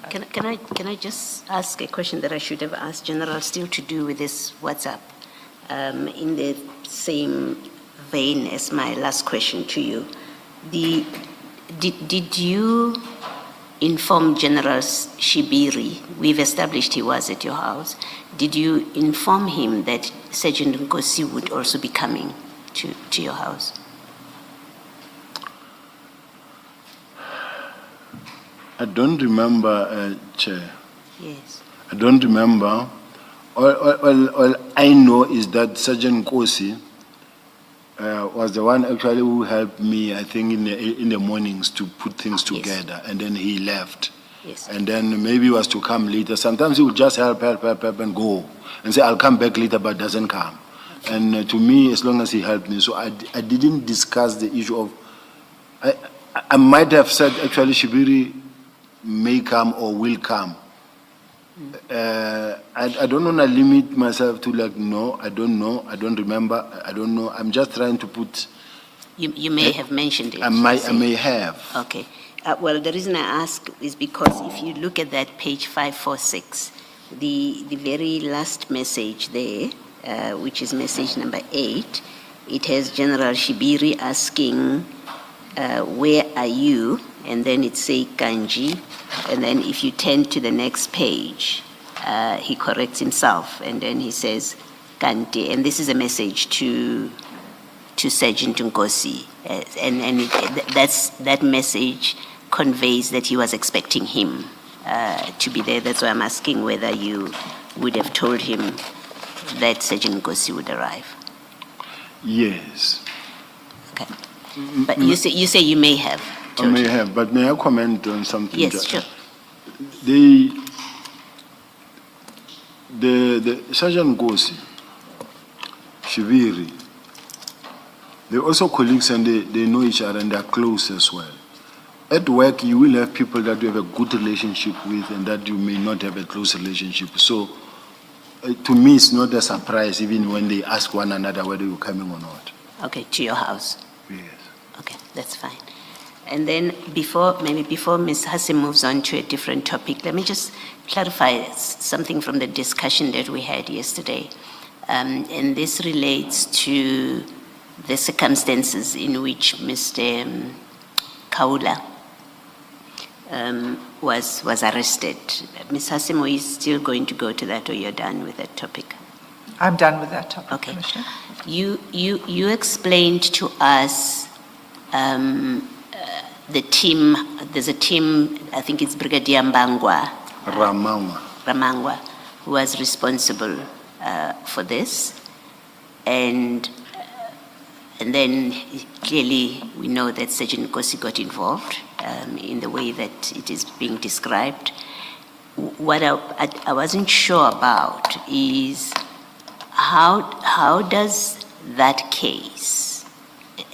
Can I just ask a question that I should have asked General, still to do with this WhatsApp, in the same vein as my last question to you. Did you inform General Shibiri? We've established he was at your house. Did you inform him that Sergeant Nkosi would also be coming to your house? I don't remember, Chair. Yes. I don't remember. All I know is that Sergeant Nkosi was the one actually who helped me, I think, in the mornings to put things together, and then he left. Yes. And then maybe he was to come later. Sometimes he would just help and go and say, I'll come back later, but doesn't come. Okay. And to me, as long as he helped me, so I didn't discuss the issue of, I might have said actually Shibiri may come or will come. I don't want to limit myself to like, no, I don't know, I don't remember, I don't know. I'm just trying to put... You may have mentioned it. I may have. Okay. Well, the reason I ask is because if you look at that page 546, the very last message there, which is message number 8, it has General Shibiri asking, where are you? And then it say Kanji, and then if you turn to the next page, he corrects himself, and then he says Kanti, and this is a message to Sergeant Nkosi, and that message conveys that he was expecting him to be there. That's why I'm asking whether you would have told him that Sergeant Nkosi would arrive. Yes. Okay. But you say you may have. I may have, but may I comment on something? Yes, sure. The Sergeant Nkosi, Shibiri, they're also colleagues and they know each other and they're close as well. At work, you will have people that you have a good relationship with and that you may not have a close relationship. So, to me, it's not a surprise even when they ask one another whether you're coming or not. Okay, to your house? Yes. Okay, that's fine. And then before Ms. Hassan moves on to a different topic, let me just clarify something from the discussion that we had yesterday. And this relates to the circumstances in which Mr. Kawula was arrested. Ms. Hassan, are you still going to go to that, or you're done with that topic? I'm done with that topic, okay. Commissioner. You explained to us the team, there's a team, I think it's Brigadier Ramangwa, who was responsible for this. And then clearly we know that Sergeant Nkosi got involved in the way that it is being described. What I wasn't sure about is how does that case,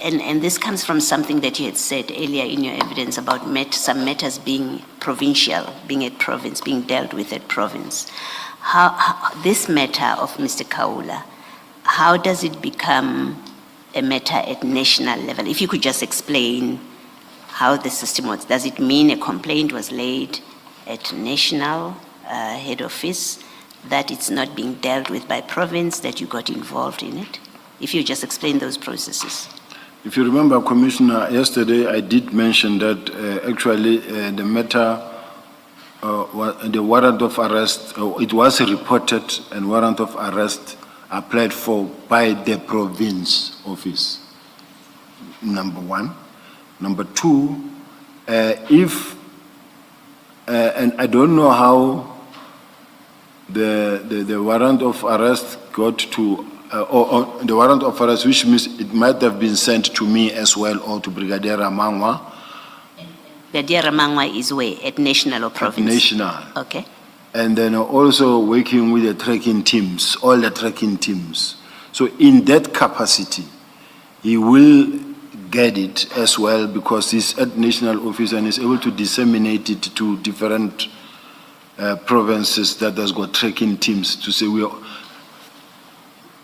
and this comes from something that you had said earlier in your evidence about some matters being provincial, being at province, being dealt with at province. How this matter of Mr. Kawula, how does it become a matter at national level? If you could just explain how the system works. Does it mean a complaint was laid at national head office, that it's not being dealt with by province, that you got involved in it? If you just explain those processes. If you remember, Commissioner, yesterday I did mention that actually the matter, the warrant of arrest, it was reported and warrant of arrest applied for by the province office, number one. Number two, and I don't know how the warrant of arrest got to, or the warrant of arrest, which means it might have been sent to me as well, or to Brigadier Ramangwa. Brigadier Ramangwa is where? At national or province? At national. Okay. And then also working with the tracking teams, all the tracking teams. So in that capacity, he will get it as well because he's at national office and is able to disseminate it to different provinces that has got tracking teams to say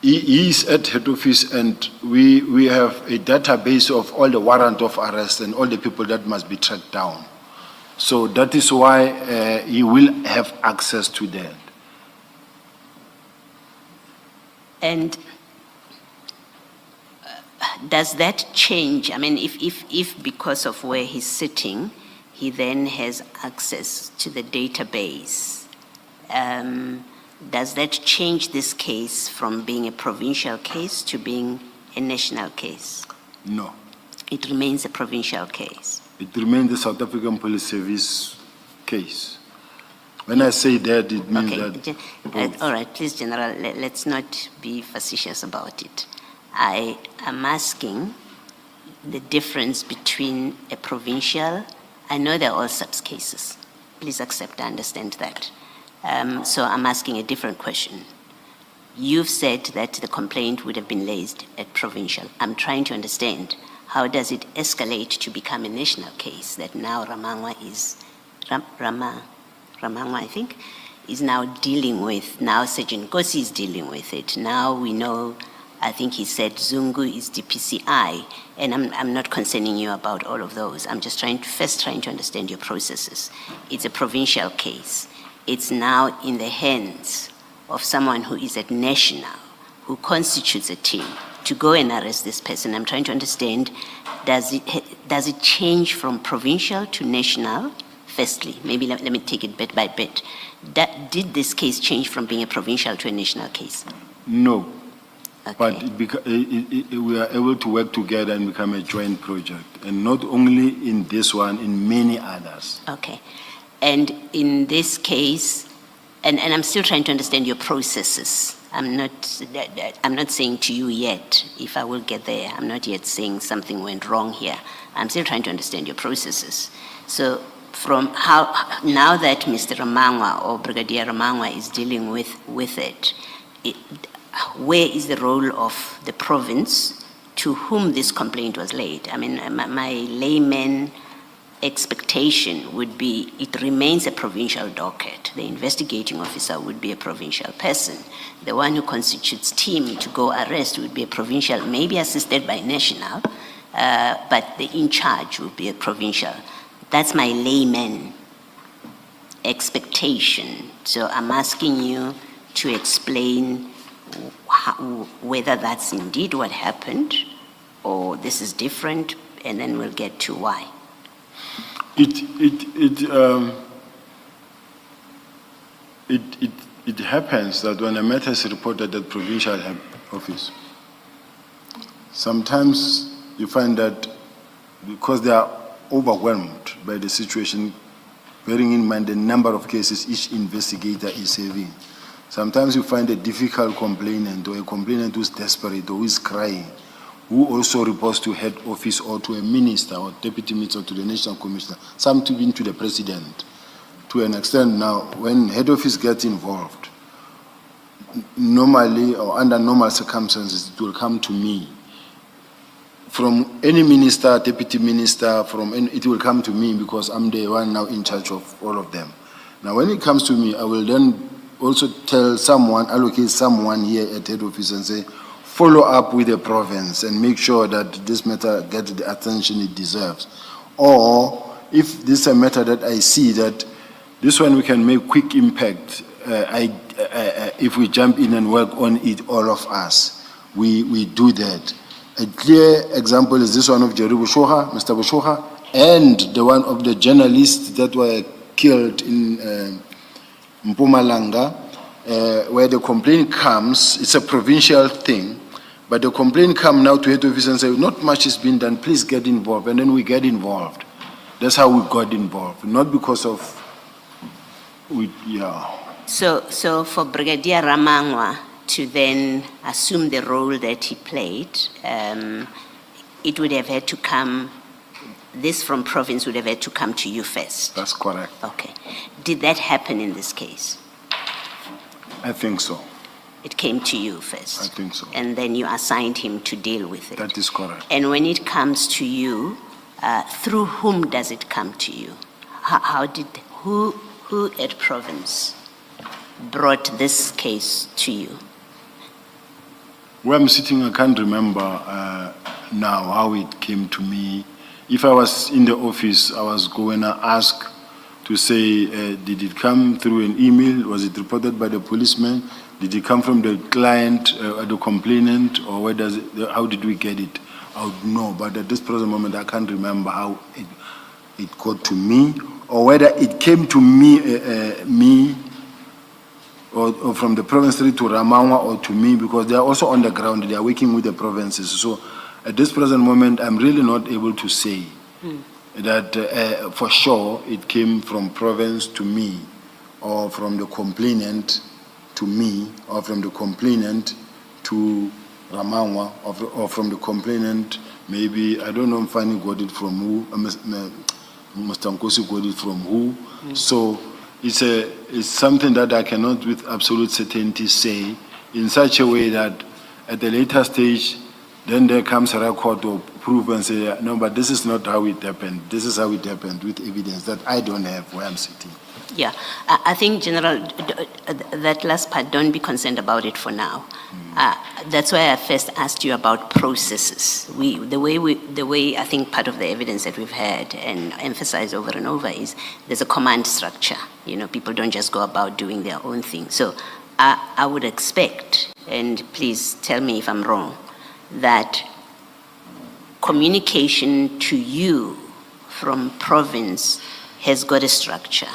he is at head office and we have a database of all the warrant of arrest and all the people that must be tracked down. So that is why he will have access to that. And does that change? I mean, if because of where he's sitting, he then has access to the database, does that change this case from being a provincial case to being a national case? No. It remains a provincial case. It remains the South African Police Service case. When I say that, it means that... All right, please, General, let's not be facetious about it. I am asking the difference between a provincial, I know they're all SAPS cases. Please accept, I understand that. So I'm asking a different question. You've said that the complaint would have been raised at provincial. I'm trying to understand, how does it escalate to become a national case that now Ramangwa is, Ramangwa, I think, is now dealing with, now Sergeant Kosi is dealing with it. Now we know, I think he said Zungu is DPCI, and I'm not concerning you about all of those. I'm just trying to understand your processes. It's a provincial case. It's now in the hands of someone who is at national, who constitutes a team to go and arrest this person. I'm trying to understand, does it change from provincial to national? Firstly, maybe let me take it bit by bit. Did this case change from being a provincial to a national case? No. Okay. But we are able to work together and become a joint project. And not only in this one, in many others. Okay. And in this case, and I'm still trying to understand your processes. I'm not saying to you yet, if I will get there, I'm not yet saying something went wrong here. I'm still trying to understand your processes. So from how, now that Mr. Ramangwa or Brigadier Ramangwa is dealing with it, where is the role of the province to whom this complaint was laid? I mean, my layman expectation would be it remains a provincial docket. The investigating officer would be a provincial person. The one who constitutes team to go arrest would be a provincial, maybe assisted by national, but the in charge would be a provincial. That's my layman expectation. So I'm asking you to explain whether that's indeed what happened or this is different, and then we'll get to why. It happens that when a matter is reported at provincial office, sometimes you find that because they are overwhelmed by the situation, bearing in mind the number of cases each investigator is having, sometimes you find a difficult complainant or a complainant who's desperate or who is crying, who also reports to head office or to a minister or deputy minister or to the national commissioner, some even to the president. To an extent now, when head office gets involved, normally or under normal circumstances, it will come to me. From any minister, deputy minister, it will come to me because I'm the one now in charge of all of them. Now when it comes to me, I will then also tell someone, allocate someone here at head office and say, follow up with the province and make sure that this matter gets the attention it deserves. Or if this is a matter that I see that this one we can make quick impact, if we jump in and work on it, all of us, we do that. A clear example is this one of Jerry Bushoha, Mr. Bushoha, and the one of the journalists that were killed in Mpumalanga, where the complaint comes. It's a provincial thing, but the complaint comes now to head office and say, not much has been done, please get involved, and then we get involved. That's how we got involved, not because of, So for Brigadier Ramangwa to then assume the role that he played, it would have had to come, this from province would have had to come to you first. That's correct. Okay. Did that happen in this case? I think so. It came to you first? I think so. And then you assigned him to deal with it? That is correct. And when it comes to you, through whom does it come to you? Who at province brought this case to you? Where I'm sitting, I can't remember now how it came to me. If I was in the office, I was going to ask to say, did it come through an email? Was it reported by the policeman? Did it come from the client, the complainant, or where does it, how did we get it? I would know, but at this present moment, I can't remember how it got to me, or whether it came to me, or from the province to Ramawa or to me, because they are also on the ground, they are working with the provinces. So at this present moment, I'm really not able to say that for sure it came from province to me, or from the complainant to me, or from the complainant to Ramawa, or from the complainant, maybe, I don't know if Fanny got it from who, Mr. Nkosi got it from who. So it's something that I cannot with absolute certainty say in such a way that at the later stage, then there comes a record or proof and say, no, but this is not how it happened. This is how it happened with evidence that I don't have where I'm sitting. Yeah, I think, General, that last part, don't be concerned about it for now. That's why I first asked you about processes. The way I think part of the evidence that we've had and emphasized over and over is there's a command structure. You know, people don't just go about doing their own thing. So I would expect, and please tell me if I'm wrong, that communication to you from province has got a structure.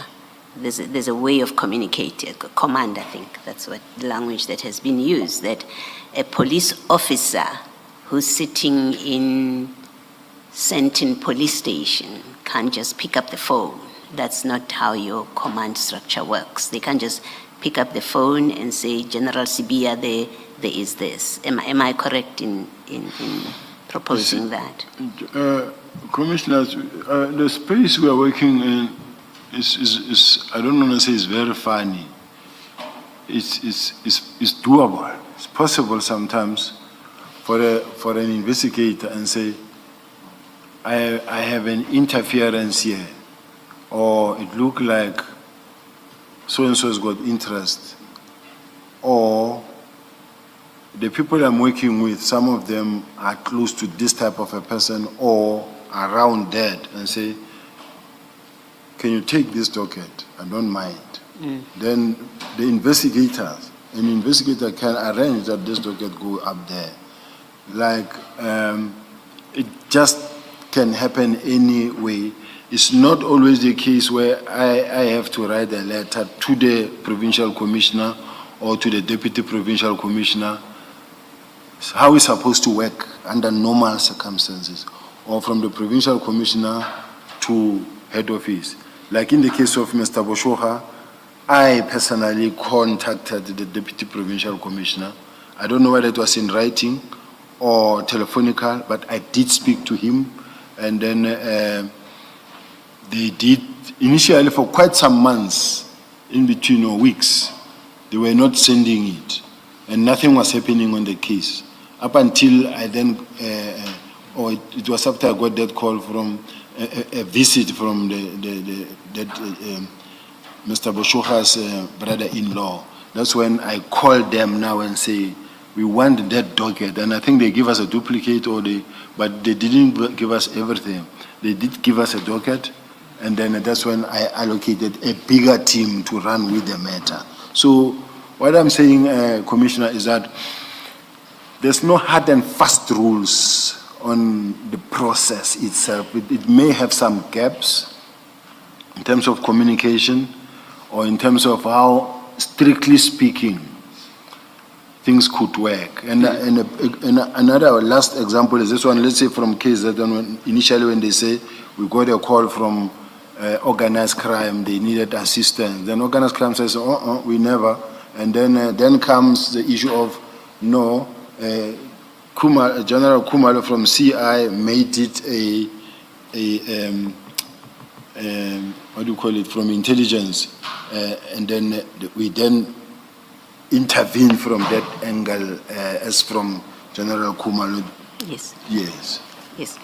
There's a way of communicating, a command, I think. That's what the language that has been used, that a police officer who's sitting in Sentin police station can't just pick up the phone. That's not how your command structure works. They can't just pick up the phone and say, General Sibiya, there is this. Am I correct in proposing that? Commissioners, the space we are working in is I don't want to say it's very funny. It's doable. It's possible sometimes for an investigator and say, I have an interference here, or it look like so and so has got interest, or the people I'm working with, some of them are close to this type of a person or around that, and say, can you take this docket? I don't mind. Then the an investigator can arrange that this docket go up there. Like, it just can happen anyway. It's not always the case where I have to write a letter to the provincial commissioner or to the deputy provincial commissioner. It's how it's supposed to work under normal circumstances, or from the provincial commissioner to head office. Like in the case of Mr. Boshoha, I personally contacted the deputy provincial commissioner. I don't know whether it was in writing or telephonical, but I did speak to him, and then they did, initially for quite some months, in between, or weeks, they were not sending it, and nothing was happening on the case. Up until I then, or it was after I got that call from a visit from Mr. Boshoha's brother-in-law. That's when I called them now and say, we want that docket, and I think they give us a duplicate, but they didn't give us everything. They did give us a docket, and then that's when I allocated a bigger team to run with the matter. So what I'm saying, Commissioner, is that there's no hard and fast rules on the process itself. It may have some gaps in terms of communication, or in terms of how, strictly speaking, things could work. And another last example is this one. Let's say from KZN, initially when they say we got a call from organized crime, they needed assistance. Then organized crime says, we never. And then comes the issue of, no, General Kumalo from CI made it what do you call it, from intelligence, and then we then intervene from that angle as from General Kumalo. Yes. Yes. Yes.